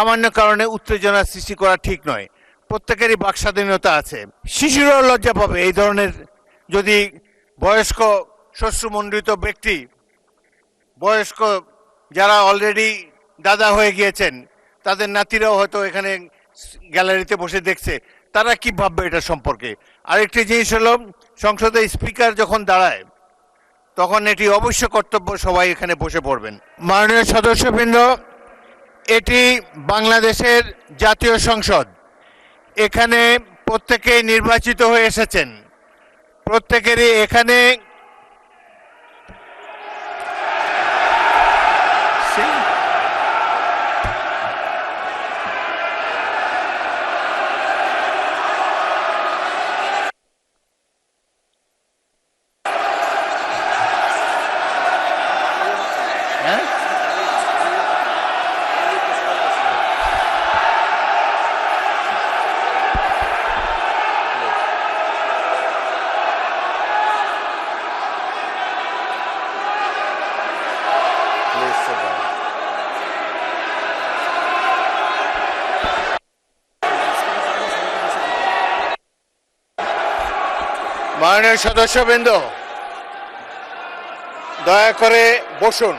সামান্য কারণে উত্তেজনা সৃষ্টি করা ঠিক নয়। প্রত্যেকেরই বাক স্বাধীনতা আছে। শিশুরাও লজ্জা পাবে এই ধরনের, যদি বয়স্ক শ্বশ্রুমণ্ডিত ব্যক্তি, বয়স্ক যারা অলরেডি দাদা হয়ে গিয়েছেন, তাদের নাতিরাও হয়তো এখানে গ্যালারিতে বসে দেখছে, তারা কি ভাববে এটা সম্পর্কে। আরেকটি জিনিস হলো, সংসদের স্পিকার যখন দাঁড়ায় তখন এটি অবশ্য কর্তব্য সবাই এখানে বসে পড়বেন। মাননীয় সদস্যবৃন্দ, এটি বাংলাদেশের জাতীয় সংসদ। এখানে প্রত্যেকেই নির্বাচিত হয়ে এসেছেন, প্রত্যেকেরই এখানে মাননীয় সদস্যবৃন্দ, দয়া করে বসুন।